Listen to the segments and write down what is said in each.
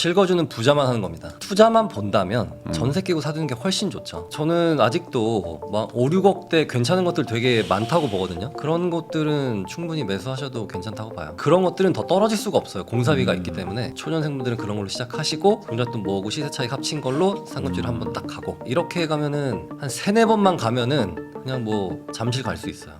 실거주는 부자만 하는 겁니다. 투자만 본다면 전세 끼고 사두는 게 훨씬 좋죠. 저는 아직도 막 5, 6억대 괜찮은 것들 되게 많다고 보거든요. 그런 것들은 충분히 매수하셔도 괜찮다고 봐요. 그런 것들은 더 떨어질 수가 없어요. 공사비가 있기 때문에 초년생분들은 그런 걸로 시작하시고 용잣돈 모으고 시세 차익 합친 걸로 상급지를 한번 딱 가고 이렇게 가면은 한 3, 4번만 가면은 그냥 뭐 잠실 갈 수 있어요.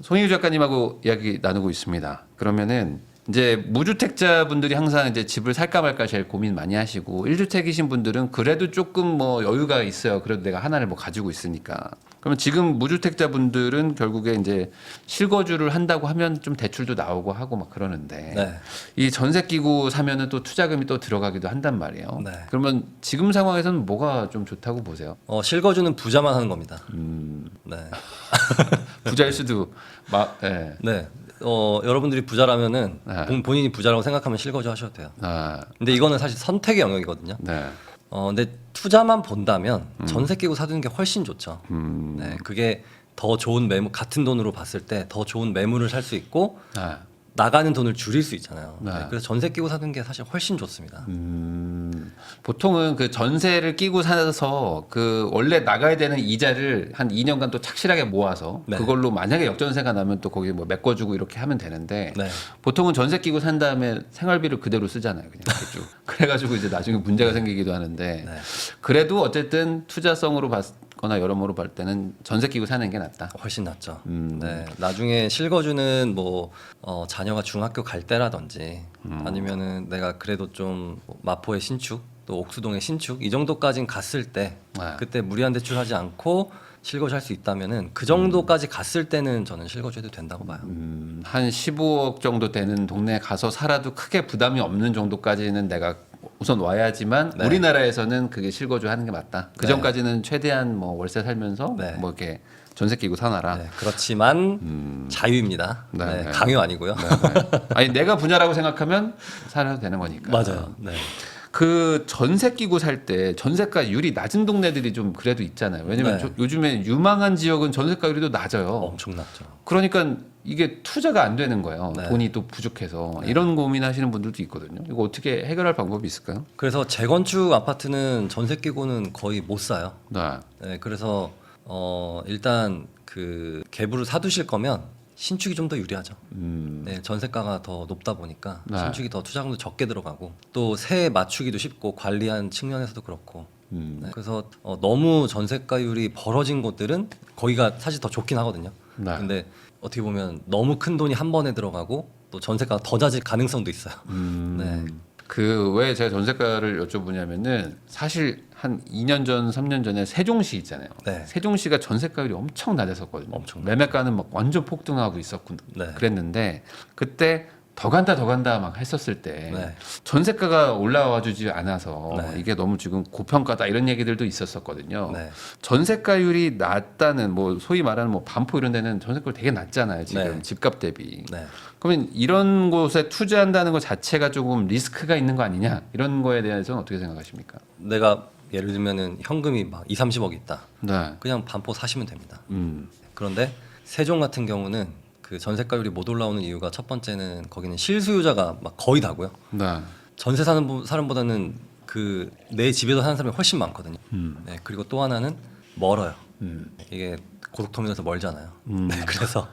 송혜교 작가님하고 이야기 나누고 있습니다. 그러면은 이제 무주택자분들이 항상 이제 집을 살까 말까 제일 고민 많이 하시고 1주택이신 분들은 그래도 조금 뭐 여유가 있어요. 그래도 내가 하나를 뭐 가지고 있으니까. 그러면 지금 무주택자분들은 결국에 이제 실거주를 한다고 하면 좀 대출도 나오고 하고 막 그러는데 네. 이 전세 끼고 사면은 또 투자금이 또 들어가기도 한단 말이에요. 네. 그러면 지금 상황에서는 뭐가 좀 좋다고 보세요? 실거주는 부자만 하는 겁니다. 네. 부자일 수도 네. 네. 여러분들이 부자라면은 네. 본인이 부자라고 생각하면 실거주 하셔도 돼요. 아, 근데 이거는 사실 선택의 영역이거든요. 네. 근데 투자만 본다면 전세 끼고 사두는 게 훨씬 좋죠. 네, 그게 더 좋은 매물, 같은 돈으로 봤을 때 더 좋은 매물을 살 수 있고 아. 나가는 돈을 줄일 수 있잖아요. 네. 네, 그래서 전세 끼고 사는 게 사실 훨씬 좋습니다. 보통은 그 전세를 끼고 사서 그 원래 나가야 되는 이자를 한 2년간 또 착실하게 모아서 네. 그걸로 만약에 역전세가 나면 또 거기 뭐 메꿔주고 이렇게 하면 되는데 네. 보통은 전세 끼고 산 다음에 생활비를 그대로 쓰잖아요. 그냥 이렇게 쭉. 그래가지고 이제 나중에 문제가 생기기도 하는데 네. 그래도 어쨌든 투자성으로 봤거나 여러모로 볼 때는 전세 끼고 사는 게 낫다. 훨씬 낫죠. 네, 나중에 실거주는 뭐 자녀가 중학교 갈 때라든지 아니면은 내가 그래도 좀 마포의 신축 또 옥수동의 신축 이 정도까지는 갔을 때 네. 그때 무리한 대출하지 않고 실거주할 수 있다면은 그 정도까지 갔을 때는 저는 실거주해도 된다고 봐요. 한 15억 정도 되는 동네에 가서 살아도 크게 부담이 없는 정도까지는 내가 우선 와야지만 네. 우리나라에서는 그게 실거주 하는 게 맞다. 그 네. 전까지는 최대한 뭐 월세 살면서 네. 뭐 이렇게 전세 끼고 사놔라. 네, 그렇지만 자유입니다. 네, 네, 네. 강요 아니고요. 네, 네. 아니 내가 부자라고 생각하면 살아도 되는 거니까. 맞아요. 네. 그 전세 끼고 살 때 전세가율이 낮은 동네들이 좀 그래도 있잖아요. 왜냐면 네. 요즘에 유망한 지역은 전세가율이 더 낮아요. 엄청 낮죠. 그러니까 이게 투자가 안 되는 거예요. 네. 돈이 또 부족해서 이런 고민하시는 분들도 있거든요. 이거 어떻게 해결할 방법이 있을까요? 그래서 재건축 아파트는 전세 끼고는 거의 못 사요. 네. 네, 그래서 일단 그 갭으로 사두실 거면 신축이 좀 더 유리하죠. 네, 전세가가 더 높다 보니까 네. 신축이 더 투자금도 적게 들어가고 또 세 맞추기도 쉽고 관리한 측면에서도 그렇고. 네, 그래서 너무 전세가율이 벌어진 곳들은 거기가 사실 더 좋긴 하거든요. 네. 근데 어떻게 보면 너무 큰 돈이 한 번에 들어가고 또 전세가가 더 낮을 가능성도 있어요. 네. 그 왜 제가 전세가를 여쭤보냐면은 사실 한 2년 전, 3년 전에 세종시 있잖아요. 네. 세종시가 전세가율이 엄청 낮았었거든요. 엄청 매매가는 막 완전 폭등하고 있었고 네. 그랬는데 그때 더 간다 막 했었을 때 네. 전세가가 올라와 주지 않아서 네. 이게 너무 지금 고평가다 이런 얘기들도 있었었거든요. 네. 전세가율이 낮다는 뭐 소위 말하는 뭐 반포 이런 데는 전세가율 되게 낮잖아요. 지금 네. 집값 대비. 네. 그러면 이런 곳에 투자한다는 것 자체가 조금 리스크가 있는 거 아니냐 이런 거에 대해서는 어떻게 생각하십니까? 내가 예를 들면은 현금이 막 2, 30억 있다. 네. 그냥 반포 사시면 됩니다. 그런데 세종 같은 경우는 그 전세가율이 못 올라오는 이유가 첫 번째는 거기는 실수요자가 막 거의 다고요. 네. 전세 사는 사람보다는 그 내 집에서 사는 사람이 훨씬 많거든요. 네, 그리고 또 하나는 멀어요. 이게 고속터미널에서 멀잖아요. 네, 그래서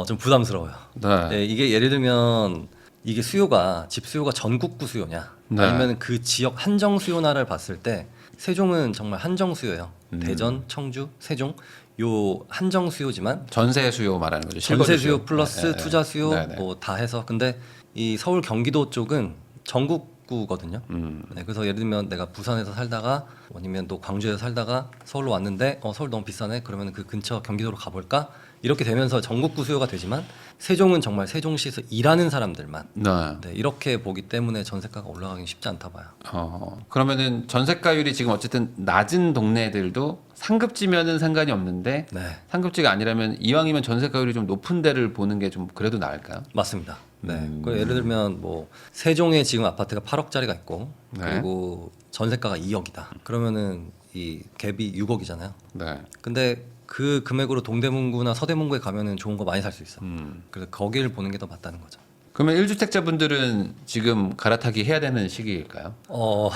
좀 부담스러워요. 네. 네, 이게 예를 들면 이게 수요가 집 수요가 전국구 수요냐 네. 아니면 그 지역 한정 수요나를 봤을 때 세종은 정말 한정 수요예요. 대전, 청주, 세종 요 한정 수요지만 전세 수요 말하는 거죠. 전세 실거주 수요 플러스 네, 네. 투자 수요 네, 네. 뭐 다 해서 근데 이 서울 경기도 쪽은 전국구거든요. 네, 그래서 예를 들면 내가 부산에서 살다가 아니면 또 광주에서 살다가 서울로 왔는데 서울 너무 비싸네. 그러면 그 근처 경기도로 가볼까? 이렇게 되면서 전국구 수요가 되지만 세종은 정말 세종시에서 일하는 사람들만 네. 네, 이렇게 보기 때문에 전세가가 올라가기 쉽지 않다 봐요. 그러면은 전세가율이 지금 어쨌든 낮은 동네들도 상급지면은 상관이 없는데 네, 상급지가 아니라면 이왕이면 전세가율이 좀 높은 데를 보는 게 좀 그래도 나을까요? 맞습니다. 네, 그 예를 들면 뭐 세종에 지금 아파트가 8억짜리가 있고 네. 그리고 전세가가 2억이다. 그러면은 이 갭이 6억이잖아요. 네. 근데 그 금액으로 동대문구나 서대문구에 가면은 좋은 거 많이 살 수 있어. 그래서 거기를 보는 게 더 맞다는 거죠. 그러면 1주택자분들은 지금 갈아타기 해야 되는 시기일까요? 어,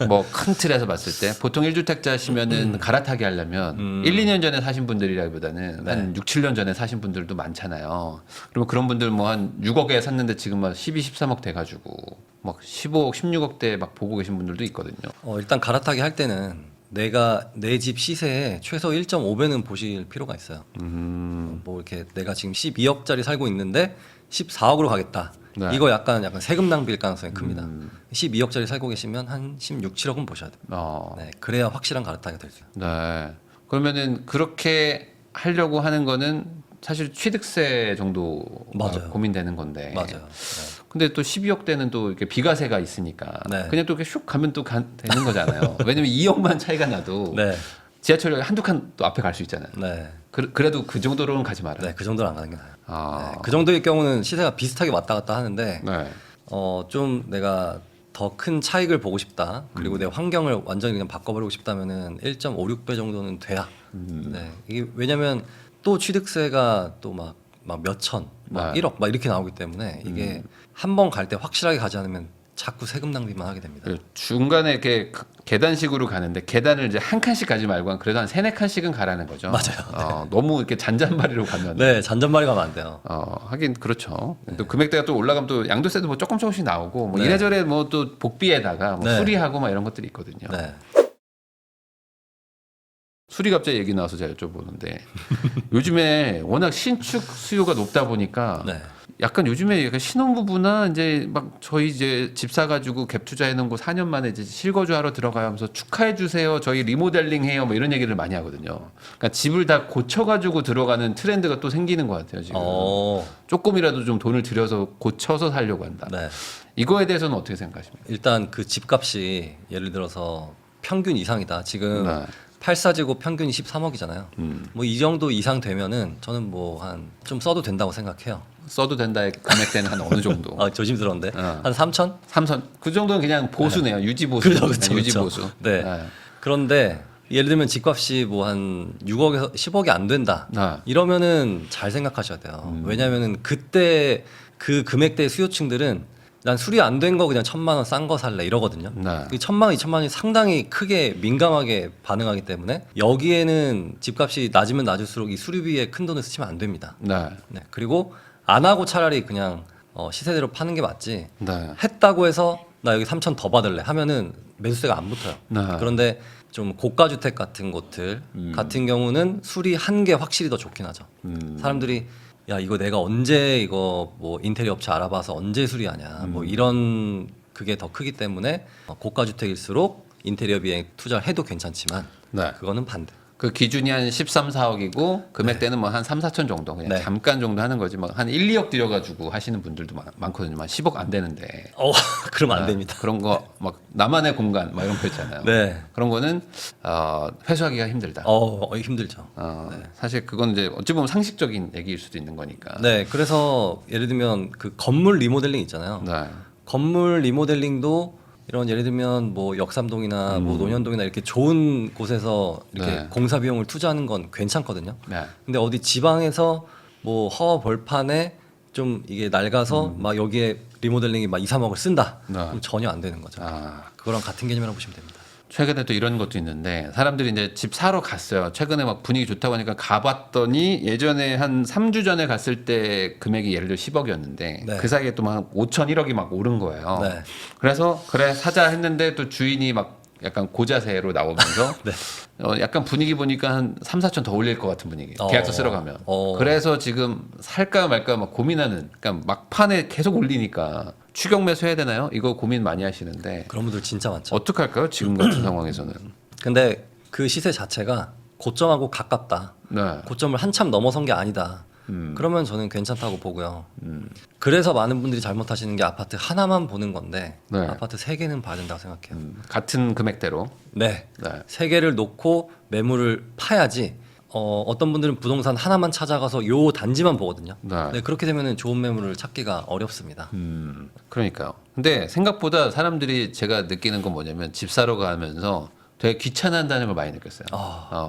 뭐 큰 틀에서 봤을 때 보통 1주택자시면은 갈아타기 하려면 1, 2년 전에 사신 분들이라기보다는 한 6, 7년 전에 사신 분들도 많잖아요. 그러면 그런 분들 뭐 한 6억에 샀는데 지금 막 12, 13억 돼 가지고 막 15억, 16억대 막 보고 계신 분들도 있거든요. 일단 갈아타기 할 때는 내가 내 집 시세에 최소 1.5배는 보실 필요가 있어요. 뭐 이렇게 내가 지금 12억짜리 살고 있는데 14억으로 가겠다. 네. 이거 약간 세금 낭비일 가능성이 큽니다. 12억짜리 살고 계시면 한 16, 7억은 보셔야 돼요. 네, 그래야 확실한 갈아타기가 될 수 있어요. 네. 그러면은 그렇게 하려고 하는 거는 사실 취득세 정도 맞아요. 고민되는 건데. 맞아요. 네. 근데 또 12억대는 또 이렇게 비과세가 있으니까 네. 그냥 또 이렇게 슉 가면 또 되는 거잖아요. 왜냐면 2억만 차이가 나도 네. 지하철역에 한두 칸 또 앞에 갈 수 있잖아요. 네. 그래도 그 정도로는 가지 말아요. 네, 그 정도는 안 가는 게 나아요. 아. 네, 그 정도의 경우는 시세가 비슷하게 왔다 갔다 하는데 네. 좀 내가 더 큰 차익을 보고 싶다. 그리고 내 환경을 완전히 그냥 바꿔버리고 싶다면은 1.56배 정도는 돼야. 네, 이게 왜냐면 또 취득세가 또 막 몇천, 막 네. 1억 막 이렇게 나오기 때문에 이게 한 번 갈 때 확실하게 가지 않으면 자꾸 세금 낭비만 하게 됩니다. 그리고 중간에 이렇게 계단식으로 가는데 계단을 이제 한 칸씩 가지 말고 그래도 한 3, 4칸씩은 가라는 거죠. 맞아요. 너무 이렇게 잔잔바리로 가면 네, 잔잔바리 가면 안 돼요. 하긴 그렇죠. 또 금액대가 또 올라가면 또 양도세도 뭐 조금씩 나오고 뭐 네. 이래저래 뭐 또 복비에다가 뭐 네. 수리하고 막 이런 것들이 있거든요. 네. 수리 갑자기 얘기 나와서 제가 여쭤보는데 요즘에 워낙 신축 수요가 높다 보니까 네. 약간 요즘에 약간 신혼부부나 이제 막 저희 이제 집 사가지고 갭 투자해 놓은 거 4년 만에 이제 실거주 하러 들어가요 하면서 축하해 주세요. 저희 리모델링 해요. 뭐 이런 얘기를 많이 하거든요. 그러니까 집을 다 고쳐가지고 들어가는 트렌드가 또 생기는 것 같아요. 지금 조금이라도 좀 돈을 들여서 고쳐서 살려고 한다. 네. 이거에 대해서는 어떻게 생각하십니까? 일단 그 집값이 예를 들어서 평균 이상이다. 지금 네. 8사지구 평균이 13억이잖아요. 뭐 이 정도 이상 되면은 저는 뭐 한 좀 써도 된다고 생각해요. 써도 된다의 금액대는 한 어느 정도? 조심스러운데 어. 한 3천? 삼선 그 정도는 그냥 보수네요. 유지 보수. 그렇죠, 그렇죠, 유지 그렇죠. 보수. 네. 그런데 예를 들면 집값이 뭐 한 6억에서 10억이 안 된다. 네. 이러면은 잘 생각하셔야 돼요. 왜냐면은 그때 그 금액대 수요층들은 난 수리 안 된 거 그냥 1,000만 원 싼 거 살래 이러거든요. 네. 이 1,000만 원, 2,000만 원이 상당히 크게 민감하게 반응하기 때문에 여기에는 집값이 낮으면 낮을수록 이 수리비에 큰 돈을 쓰시면 안 됩니다. 네. 네. 그리고 안 하고 차라리 그냥 시세대로 파는 게 맞지. 네. 했다고 해서 나 여기 3천 더 받을래 하면은 매수세가 안 붙어요. 네. 그런데 좀 고가 주택 같은 곳들 같은 경우는 수리한 게 확실히 더 좋긴 하죠. 사람들이 야 이거 내가 언제 이거 뭐 인테리어 업체 알아봐서 언제 수리하냐 뭐 이런 그게 더 크기 때문에 고가 주택일수록 인테리어 비에 투자를 해도 괜찮지만 네. 그거는 반대. 그 기준이 한 13, 4억이고 금액대는 뭐 한 3, 4천 정도 그냥 네. 잠깐 정도 하는 거지 뭐 한 1, 2억 들여가지고 하시는 분들도 많거든요. 한 10억 안 되는데 그러면 안 됩니다. 그런 거 막 나만의 공간 막 이런 거 있잖아요. 네. 그런 거는 회수하기가 힘들다. 힘들죠. 사실 그건 이제 어찌 보면 상식적인 얘기일 수도 있는 거니까. 네, 그래서 예를 들면 그 건물 리모델링 있잖아요. 네. 건물 리모델링도 이런 예를 들면 뭐 역삼동이나 뭐 논현동이나 이렇게 좋은 곳에서 이렇게 네. 공사 비용을 투자하는 건 괜찮거든요. 네. 근데 어디 지방에서 뭐 허 벌판에 좀 이게 낡아서 막 여기에 리모델링이 막 2, 3억을 쓴다. 네. 그럼 전혀 안 되는 거죠. 그거랑 같은 개념이라고 보시면 됩니다. 최근에 또 이런 것도 있는데 사람들이 이제 집 사러 갔어요. 최근에 막 분위기 좋다고 하니까 가봤더니 예전에 한 3주 전에 갔을 때 금액이 예를 들어 10억이었는데 네. 그 사이에 또 막 5천 1억이 막 오른 거예요. 네. 그래서 그래 사자 했는데 또 주인이 막 약간 고자세로 나오면서 네. 약간 분위기 보니까 한 3, 4천 더 올릴 것 같은 분위기. 계약서 쓰러 가면. 그래서 지금 살까 말까 막 고민하는 그러니까 막판에 계속 올리니까 추격 매수 해야 되나요? 이거 고민 많이 하시는데 그런 분들 진짜 많죠. 어떻게 할까요? 지금 같은 상황에서는. 근데 그 시세 자체가 고점하고 가깝다. 네. 고점을 한참 넘어선 게 아니다. 그러면 저는 괜찮다고 보고요. 그래서 많은 분들이 잘못하시는 게 아파트 하나만 보는 건데 네. 아파트 3개는 봐야 된다고 생각해요. 같은 금액대로. 네. 네. 3개를 놓고 매물을 파야지 어떤 분들은 부동산 하나만 찾아가서 요 단지만 보거든요. 네. 그렇게 되면 좋은 매물을 찾기가 어렵습니다. 그러니까요. 근데 생각보다 사람들이 제가 느끼는 건 뭐냐면 집 사러 가면서 되게 귀찮아한다는 걸 많이 느꼈어요.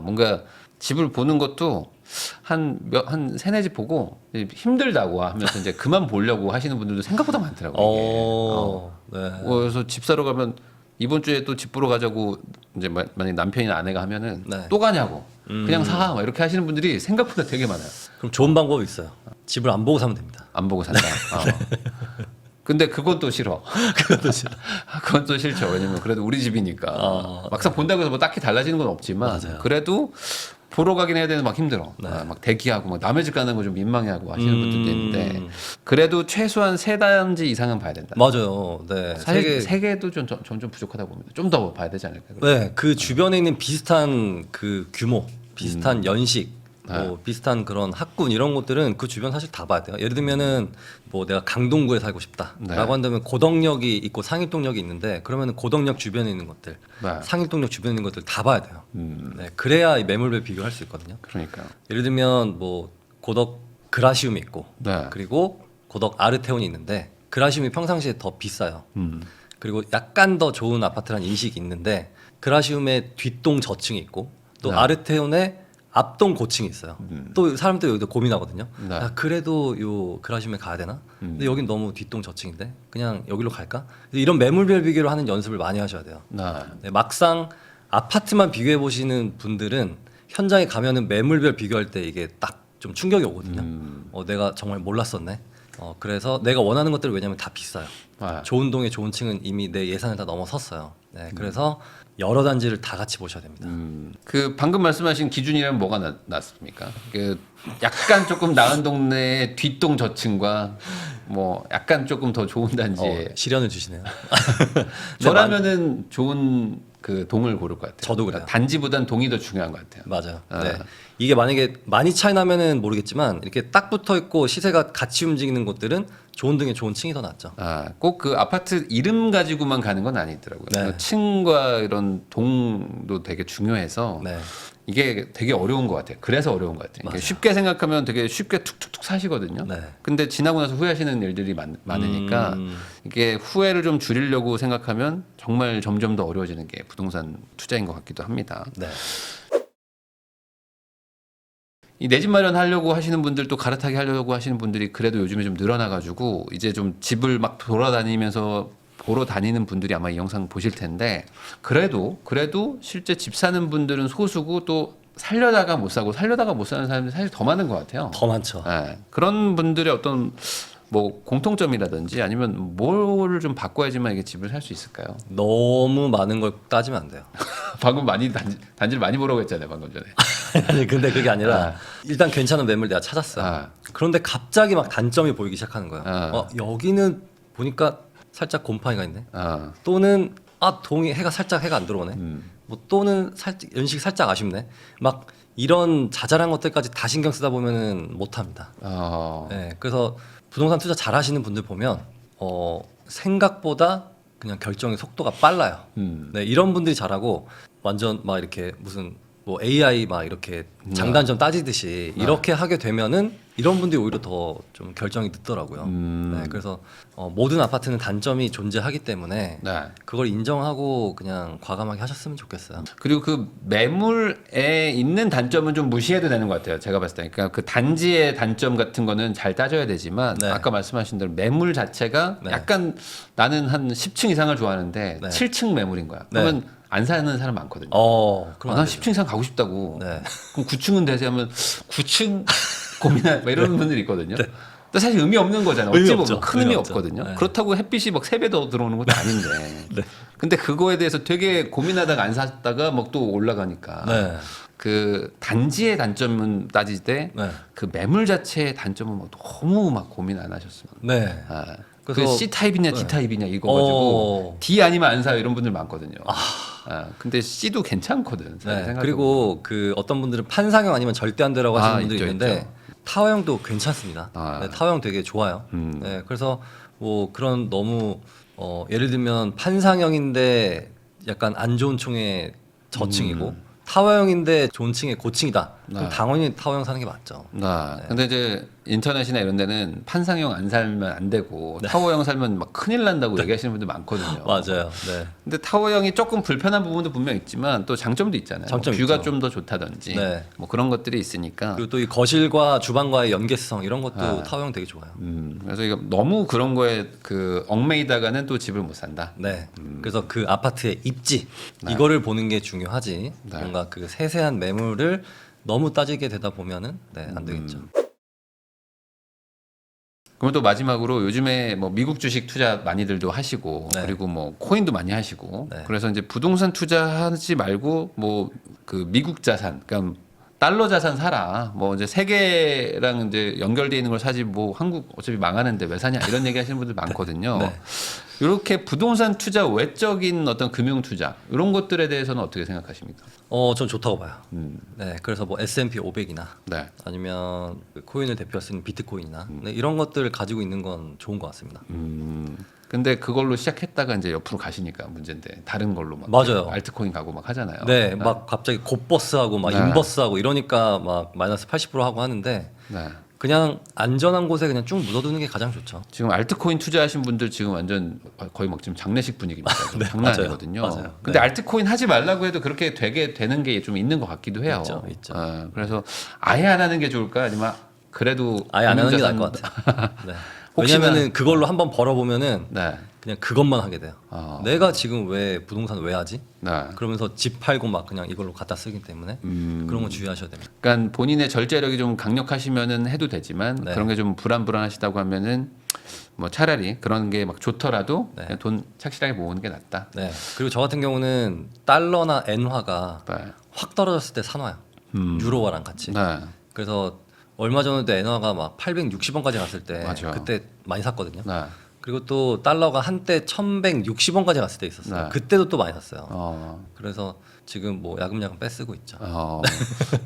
뭔가 집을 보는 것도 한 세네 집 보고 힘들다고 하면서 이제 그만 보려고 하시는 분들도 생각보다 많더라고요. 이게. 네. 그래서 집 사러 가면 이번 주에 또 집 보러 가자고 이제 만약 남편이나 아내가 하면은 네. 또 가냐고 그냥 사 막 이렇게 하시는 분들이 생각보다 되게 많아요. 그럼 좋은 방법이 있어요. 집을 안 보고 사면 됩니다. 안 보고 산다. 근데 그건 또 싫어. 그것도 싫어. 그건 또 싫죠. 왜냐면 그래도 우리 집이니까. 막상 본다고 해서 뭐 딱히 달라지는 건 없지만 맞아요. 그래도 보러 가긴 해야 되는데 막 힘들어. 네. 막 대기하고 막 남의 집 가는 거 좀 민망해하고 하시는 분들도 있는데 음. 그래도 최소한 세 단지 이상은 봐야 된다. 맞아요. 네. 사실 세 개도 점점 부족하다 봅니다. 좀 더 봐야 되지 않을까? 네, 그 주변에 있는 비슷한 그 규모, 비슷한 연식, 네. 뭐 비슷한 그런 학군 이런 것들은 그 주변 사실 다 봐야 돼요. 예를 들면은 뭐 내가 강동구에 살고 싶다라고 네. 한다면 고덕역이 있고 상일동역이 있는데 그러면은 고덕역 주변에 있는 것들, 네. 상일동역 주변에 있는 것들 다 봐야 돼요. 네, 그래야 이 매물별 비교할 수 있거든요. 그러니까요. 예를 들면 뭐 고덕 그라시움이 있고 네. 그리고 고덕 아르테온이 있는데 그라시움이 평상시에 더 비싸요. 음. 그리고 약간 더 좋은 아파트라는 인식이 있는데 그라시움의 뒷동 저층이 있고 또 네. 아르테온의 앞동 고층이 있어요. 또 사람들이 여기도 고민하거든요. 네. 야, 그래도 요 그라시움에 가야 되나? 근데 여긴 너무 뒷동 저층인데 그냥 여기로 갈까? 이런 매물별 비교를 하는 연습을 많이 하셔야 돼요. 네. 네, 막상 아파트만 비교해 보시는 분들은 현장에 가면은 매물별 비교할 때 이게 딱 좀 충격이 오거든요. 내가 정말 몰랐었네. 그래서 내가 원하는 것들을 왜냐면 다 비싸요. 아. 좋은 동의 좋은 층은 이미 내 예산을 다 넘어섰어요. 네, 그래서 여러 단지를 다 같이 보셔야 됩니다. 그 방금 말씀하신 기준이라면 뭐가 낫습니까? 그 약간 조금 나은 동네의 뒷동 저층과 뭐 약간 조금 더 좋은 단지에 시련을 주시네요. 저라면은 좋은 그 동을 고를 것 같아요. 저도 그래요. 단지보단 동이 더 중요한 것 같아요. 맞아요. 아. 네. 이게 만약에 많이 차이 나면은 모르겠지만 이렇게 딱 붙어 있고 시세가 같이 움직이는 곳들은 좋은 등에 좋은 층이 더 낫죠. 꼭 그 아파트 이름 가지고만 가는 건 아니더라고요. 네. 그 층과 이런 동도 되게 중요해서 네. 이게 되게 어려운 것 같아요. 그래서 어려운 것 같아요. 이게 맞아요. 쉽게 생각하면 되게 쉽게 툭툭툭 사시거든요. 네. 근데 지나고 나서 후회하시는 일들이 많으니까 이게 후회를 좀 줄이려고 생각하면 정말 점점 더 어려워지는 게 부동산 투자인 것 같기도 합니다. 네. 이 내 집 마련하려고 하시는 분들 또 갈아타기 하려고 하시는 분들이 그래도 요즘에 좀 늘어나가지고 이제 좀 집을 막 돌아다니면서 보러 다니는 분들이 아마 이 영상 보실 텐데 그래도 실제 집 사는 분들은 소수고 또 살려다가 못 사고 살려다가 못 사는 사람들이 사실 더 많은 것 같아요. 더 많죠. 예, 그런 분들의 어떤 뭐 공통점이라든지 아니면 뭘 좀 바꿔야지만 이게 집을 살 수 있을까요? 너무 많은 걸 따지면 안 돼요. 방금 많이 단지를 많이 보라고 했잖아요, 방금 전에. 아니 근데 그게 아니라 일단 괜찮은 매물 내가 찾았어요. 아. 그런데 갑자기 막 단점이 보이기 시작하는 거예요. 아. 여기는 보니까 살짝 곰팡이가 있네. 아, 또는 동이 살짝 해가 안 들어오네. 뭐 또는 살짝 연식이 살짝 아쉽네. 막 이런 자잘한 것들까지 다 신경 쓰다 보면은 못 합니다. 네, 그래서 부동산 투자 잘 하시는 분들 보면 생각보다 그냥 결정의 속도가 빨라요. 네, 이런 분들이 잘하고 완전 막 이렇게 무슨 뭐 AI 막 이렇게 장단점 따지듯이 이렇게 하게 되면은 이런 분들이 오히려 더 좀 결정이 늦더라고요. 네, 그래서 모든 아파트는 단점이 존재하기 때문에 네. 그걸 인정하고 그냥 과감하게 하셨으면 좋겠어요. 그리고 그 매물에 있는 단점은 좀 무시해도 되는 것 같아요. 제가 봤을 때. 그러니까 그 단지의 단점 같은 거는 잘 따져야 되지만 네. 아까 말씀하신 대로 매물 자체가 네. 약간 나는 한 10층 이상을 좋아하는데 네. 7층 매물인 거야. 네. 그러면 안 사는 사람 많거든요. 그럼 난 안 되죠. 10층 이상 가고 싶다고. 네. 그럼 9층은 되세요 하면 9층 고민할 이런 분들이 있거든요. 근데 사실 의미 없는 거잖아요. 의미 어찌 보면 없죠. 큰 의미 의미 없죠. 없거든요. 네. 그렇다고 햇빛이 막 3배 더 들어오는 것도 아닌데. 근데 그거에 대해서 되게 고민하다가 안 샀다가 막 또 올라가니까. 네. 그 단지의 단점은 따질 때 그 네. 매물 자체의 단점은 막 너무 막 고민 안 하셨으면. 네. 그 그래서- C 타입이냐 D 네. 타입이냐 이거 가지고 어. D 아니면 안 사요 이런 분들 많거든요. 근데 C도 괜찮거든. 사실 네. 생각해보면. 그리고 그 어떤 분들은 판상형 아니면 절대 안 되라고 하시는 분들이 있죠, 있는데 있죠. 타워형도 괜찮습니다. 네, 타워형 되게 좋아요. 네, 그래서 뭐 그런 너무 예를 들면 판상형인데 약간 안 좋은 층의 저층이고 타워형인데 좋은 층의 고층이다. 그럼 당연히 타워형 사는 게 맞죠. 근데 이제 인터넷이나 이런 데는 판상형 안 살면 안 되고 타워형 살면 막 큰일 난다고 얘기하시는 분들 많거든요. 맞아요. 네. 근데 타워형이 조금 불편한 부분도 분명 있지만 또 장점도 있잖아요. 장점 뷰가 있죠. 좀 더 좋다든지 네. 뭐 그런 것들이 있으니까. 그리고 또 이 거실과 주방과의 연계성 이런 것도 타워형 되게 좋아요. 그래서 이거 너무 그런 거에 그 얽매이다가는 또 집을 못 산다. 네. 그래서 그 아파트의 입지 이거를 보는 게 중요하지. 뭔가 그 세세한 매물을 너무 따지게 되다 보면은 안 되겠죠. 그럼 또 마지막으로 요즘에 뭐 미국 주식 투자 많이들도 하시고 네. 그리고 뭐 코인도 많이 하시고 네. 그래서 이제 부동산 투자하지 말고 뭐 그 미국 자산 그러니까 달러 자산 사라 뭐 이제 세계랑 이제 연결돼 있는 걸 사지 뭐 한국 어차피 망하는데 왜 사냐 이런 얘기 하시는 분들 많거든요. 네. 이렇게 부동산 투자 외적인 어떤 금융 투자 이런 것들에 대해서는 어떻게 생각하십니까? 전 좋다고 봐요. 네. 그래서 뭐 S&P 500이나 네. 아니면 그 코인을 대표할 수 있는 비트코인이나 네, 이런 것들을 가지고 있는 건 좋은 것 같습니다. 근데 그걸로 시작했다가 이제 옆으로 가시니까 문제인데 다른 걸로 막 맞아요. 알트코인 가고 막 하잖아요. 네, 막 갑자기 곧버스하고 막 네. 인버스하고 이러니까 막 마이너스 80% 하고 하는데 네. 그냥 안전한 곳에 그냥 쭉 묻어두는 게 가장 좋죠. 지금 알트코인 투자하신 분들 지금 완전 거의 막 지금 장례식 분위기입니다. 네, 장난 맞아요. 아니거든요. 맞아요. 근데 네. 알트코인 하지 말라고 해도 그렇게 되게 되는 게 좀 있는 것 같기도 해요. 있죠. 그래서 아예 안 하는 게 좋을까 아니면 그래도 아예 안 하는 게 나을 금융자산- 것 같아요. 네. 혹시나- 왜냐면은 그걸로 한번 벌어보면은 네. 그냥 그것만 하게 돼요. 어. 내가 지금 왜 부동산 왜 하지? 네. 그러면서 집 팔고 막 그냥 이걸로 갖다 쓰기 때문에 그런 거 주의하셔야 됩니다. 그러니까 본인의 절제력이 좀 강력하시면은 해도 되지만 네. 그런 게 좀 불안하시다고 하면은 뭐 차라리 그런 게 막 좋더라도 네. 그냥 돈 착실하게 모으는 게 낫다. 네. 그리고 저 같은 경우는 달러나 엔화가 네. 확 떨어졌을 때 사놔요. 유로화랑 같이. 네. 그래서 얼마 전에도 엔화가 막 860원까지 갔을 때 맞아. 그때 많이 샀거든요. 네. 그리고 또 달러가 한때 1160원까지 갔을 때 있었어요. 네. 그때도 또 많이 샀어요. 어. 그래서 지금 뭐 야금야금 빼쓰고 있죠.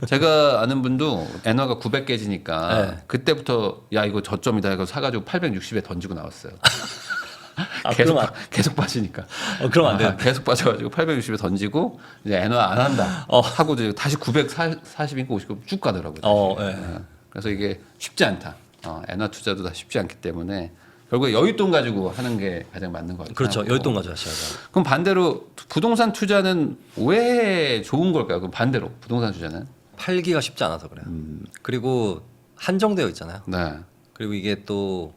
제가 아는 분도 엔화가 900깨지니까 네. 그때부터 야 이거 저점이다 이거 사가지고 860에 던지고 나왔어요. 아, 계속 빠지니까. 그럼 안 돼요. 계속 빠져가지고 860에 던지고 이제 엔화 안 한다 하고 이제 다시 940인가 50쭉 쭉 가더라고요. 다시. 네. 그래서 이게 쉽지 않다. 엔화 투자도 다 쉽지 않기 때문에 결국에 여윳돈 가지고 하는 게 가장 맞는 것 같아요. 그렇죠. 여윳돈 가져가셔야죠. 그럼 반대로 부동산 투자는 왜 좋은 걸까요? 그럼 반대로 부동산 투자는? 팔기가 쉽지 않아서 그래요. 그리고 한정되어 있잖아요. 네. 그리고 이게 또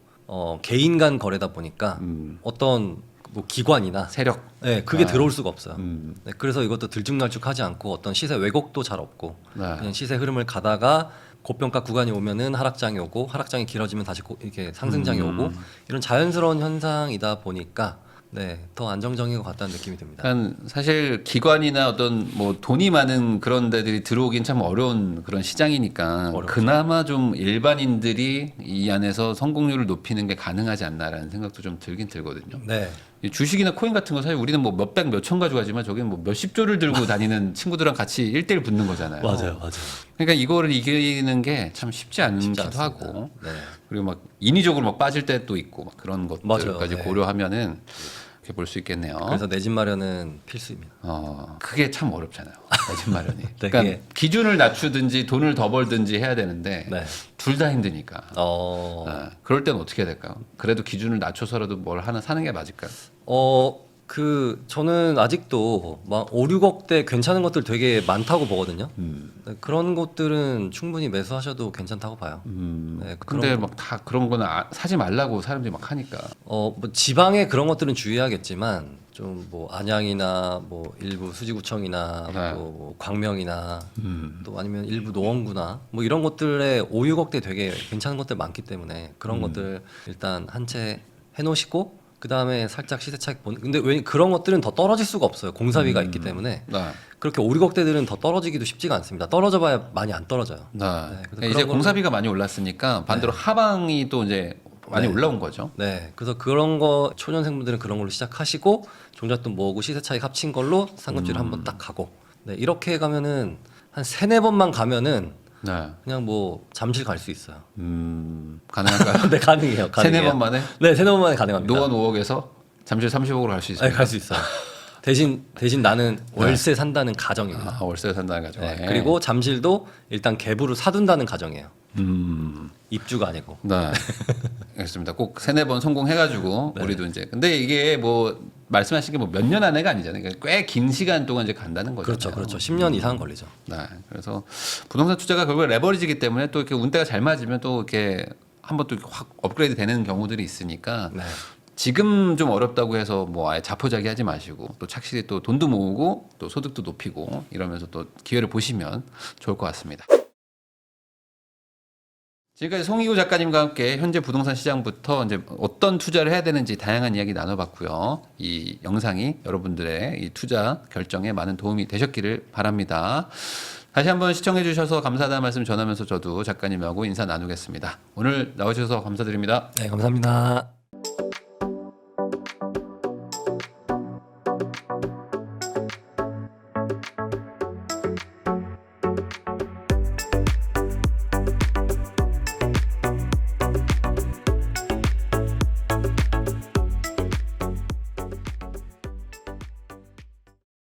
개인 간 거래다 보니까 어떤 뭐 기관이나 세력. 네, 그게 들어올 수가 없어요. 음. 네, 그래서 이것도 들쭉날쭉하지 않고 어떤 시세 왜곡도 잘 없고 네. 그냥 시세 흐름을 가다가 고평가 구간이 오면은 하락장이 오고 하락장이 길어지면 다시 이렇게 상승장이 오고 이런 자연스러운 현상이다 보니까 네, 더 안정적인 것 같다는 느낌이 듭니다. 그러니까 사실 기관이나 어떤 뭐 돈이 많은 그런 데들이 들어오긴 참 어려운 그런 시장이니까 어렵죠. 그나마 좀 일반인들이 이 안에서 성공률을 높이는 게 가능하지 않나라는 생각도 좀 들긴 들거든요. 네, 이 주식이나 코인 같은 거 사실 우리는 뭐 몇백 몇천 가지고 하지만 저기는 뭐 몇십조를 들고 다니는 친구들랑 같이 1대1 붙는 거잖아요. 맞아요. 그러니까 이거를 이기는 게 참 쉽지 않기도 않습니다. 하고 네. 그리고 막 인위적으로 막 빠질 때도 있고 막 그런 것들까지 맞아요. 네. 고려하면은 이렇게 볼 수 있겠네요. 그래서 내 집 마련은 필수입니다. 그게 참 어렵잖아요. 내 집 마련이. 네, 그러니까 그게- 기준을 낮추든지 돈을 더 벌든지 해야 되는데 네. 둘 다 힘드니까. 그럴 때는 어떻게 해야 될까요? 그래도 기준을 낮춰서라도 뭘 하나 사는 게 맞을까요? 저는 아직도 막 5, 6억대 괜찮은 것들 되게 많다고 보거든요. 네, 그런 것들은 충분히 매수하셔도 괜찮다고 봐요. 네, 근데 막 다 그런 거는 사지 말라고 사람들이 막 하니까. 뭐 지방에 그런 것들은 주의하겠지만 좀 뭐 안양이나 뭐 일부 수지구청이나 네. 뭐 광명이나 또 아니면 일부 노원구나 뭐 이런 것들에 5, 6억대 되게 괜찮은 것들 많기 때문에 그런 것들 일단 한 채 해놓으시고 그 다음에 살짝 시세 차익 보는. 근데 왜 그런 것들은 더 떨어질 수가 없어요. 공사비가 있기 때문에 네. 그렇게 5, 6억대들은 더 떨어지기도 쉽지가 않습니다. 떨어져봐야 많이 안 떨어져요. 네. 그래서 이제 그런 거는- 공사비가 많이 올랐으니까 반대로 하방이 또 이제 많이 네. 올라온 거죠. 네, 그래서 그런 거 초년생분들은 그런 걸로 시작하시고 종잣돈 모으고 시세 차익 합친 걸로 상급지를 한번 딱 가고 네, 이렇게 가면은 한 3-4번만 가면은 네. 그냥 뭐 잠실 갈 수 있어요. 가능할까요? 네, 가능해요. 가능해요. 3-4번 만에 네, 3-4번 만에 가능합니다. 노원 5억에서 잠실 30억으로 갈 수 있어요. 네, 갈 수 있어요. 대신 나는 월세 산다는 가정입니다. 아, 월세 산다는 가정. 네, 그리고 잠실도 일단 갭으로 사둔다는 가정이에요. 음. 입주가 아니고. 네. 알겠습니다. 꼭 3-4번 성공해가지고 네. 우리도 이제 근데 이게 뭐 말씀하신 게 뭐 몇 년 안에가 아니잖아요. 꽤 긴 시간 동안 이제 간다는 거잖아요. 그렇죠. 10년 이상 걸리죠. 네. 그래서 부동산 투자가 결국 레버리지기 때문에 또 이렇게 운대가 잘 맞으면 또 이렇게 한번 또 확 업그레이드 되는 경우들이 있으니까 네. 지금 좀 어렵다고 해서 뭐 아예 자포자기 하지 마시고 또 착실히 또 돈도 모으고 또 소득도 높이고 이러면서 또 기회를 보시면 좋을 것 같습니다. 지금까지 송희구 작가님과 함께 현재 부동산 시장부터 이제 어떤 투자를 해야 되는지 다양한 이야기 나눠봤고요. 이 영상이 여러분들의 이 투자 결정에 많은 도움이 되셨기를 바랍니다. 다시 한번 시청해 주셔서 감사하다는 말씀 전하면서 저도 작가님하고 인사 나누겠습니다. 오늘 나와주셔서 감사드립니다. 네, 감사합니다.